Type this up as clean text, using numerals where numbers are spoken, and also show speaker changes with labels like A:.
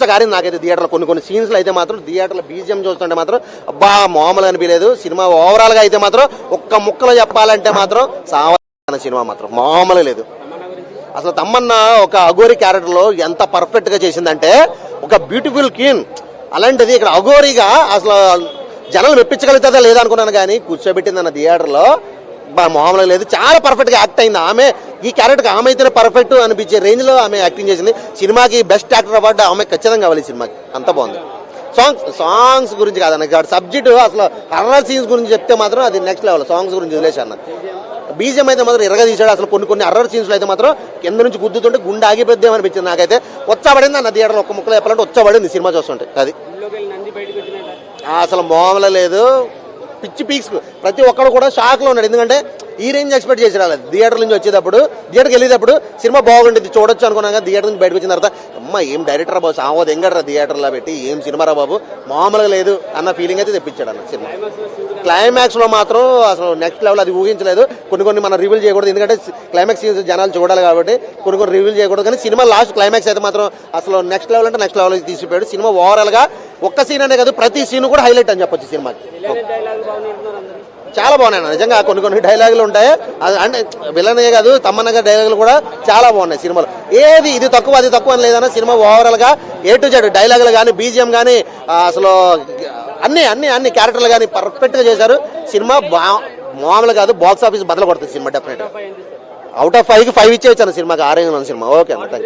A: గారి నాకైతే థియేటర్లో కొన్ని సీన్స్లో అయితే మాత్రం థియేటర్లో బీజిఎం చూస్తుంటే మాత్రం అబ్బా మామూలు అనిపించలేదు. సినిమా ఓవరాల్గా అయితే మాత్రం ఒక్క ముక్కలో చెప్పాలంటే మాత్రం సావన సినిమా మాత్రం మామూలు లేదు. అసలు తమ్మన్న ఒక అఘోరి క్యారెక్టర్లో ఎంత పర్ఫెక్ట్గా చేసిందంటే ఒక బ్యూటిఫుల్ క్వీన్, అలాంటిది ఇక్కడ అఘోరిగా అసలు జనాలు మెప్పించగలుగుతుందా లేదా అనుకున్నాను, కానీ కూర్చోబెట్టిందన్న థియేటర్లో మామూలుగా లేదు. చాలా పర్ఫెక్ట్గా యాక్ట్ అయింది ఆమె. ఈ క్యారెక్టర్కి ఆమె అయితేనే పర్ఫెక్ట్ అనిపించే రేంజ్లో ఆమె యాక్టింగ్ చేసింది. సినిమాకి బెస్ట్ యాక్టర్ అవార్డు ఆమె ఖచ్చితంగా కావాలి. సినిమాకి అంత బాగుంది. సాంగ్స్ గురించి కాదన్న, సబ్జెక్టు అసలు హర్రర్ సీన్స్ గురించి చెప్తే మాత్రం అది నెక్స్ట్ లెవెల్. సాంగ్స్ గురించి వదిలేశాను. బీజిఎం అయితే మాత్రం ఎరగ తీసాడు. అసలు కొన్ని హర్రర్ సీన్స్లో అయితే మాత్రం కింద నుంచి గుద్దుతుంటే గుండె ఆగిపోద్దేమో అనిపించింది నాకైతే. వచ్చబడింది అన్న థియేటర్లో ఒక్క ముక్కలు చెప్పాలంటే వచ్చబడింది సినిమా చూస్తుంటే. అది అసలు మామూలు లేదు. పిచ్చి పీక్స్ ప్రతి ఒక్కరు కూడా షాక్లో ఉన్నాడు. ఎందుకంటే ఈ రేంజ్ ఎక్స్పెక్ట్ చేసి రాలేదు. థియేటర్ నుంచి వచ్చేటప్పుడు, థియేటర్కి వెళ్ళేటప్పుడు సినిమా బాగుండేది చూడొచ్చు అనుకున్నాగా, థియేటర్ నుంచి బయటకు వచ్చిన తర్వాత అమ్మ ఏం డైరెక్టర్ బాబు సావోదు ఎంగడ్రా థియేటర్లో పెట్టి ఏం సినిమా రా బాబు మామూలుగా లేదు అన్న ఫీలింగ్ అయితే తెప్పించాడు అన్న సినిమా. క్లైమాక్స్లో మాత్రం అసలు నెక్స్ట్ లెవెల్. అది ఊహించలేదు. కొన్ని మనం రివీల్ చేయకూడదు, ఎందుకంటే క్లైమాక్స్ సీన్స్ జనాలు చూడాలి కాబట్టి కొన్ని రివీల్ చేయకూడదు. కానీ సినిమా లాస్ట్ క్లైమాక్స్ అయితే మాత్రం అసలు నెక్స్ట్ లెవెల్ అంటే నెక్స్ట్ లెవెల్కి తీసిపోయాడు. సినిమా ఓవరాల్గా ఒక్క సీన్ అనే కాదు ప్రతి సీన్ కూడా హైలైట్ అని చెప్పొచ్చు సినిమాకి. చాలా బాగున్నాయి నిజంగా. కొన్ని డైలాగులు ఉంటాయి, అంటే విలనే కాదు తమ్మన్నగా డైలాగులు కూడా చాలా బాగున్నాయి సినిమాలో. ఏది ఇది తక్కువ అది తక్కువ అని లేదన్నా సినిమా ఓవరాల్గా A to Z డైలాగులు కానీ బీజిఎం కానీ అసలు అన్ని క్యారెక్టర్లు కానీ పర్ఫెక్ట్గా చేశారు. సినిమా మామూలు కాదు, బాక్స్ ఆఫీస్ బదులు కొడుతుంది సినిమా. డెఫినెట్గా అవుట్ ఆఫ్ 5కి 5 ఇచ్చేయచ్చాను సినిమాకి. 6 సినిమా. ఓకే అన్న.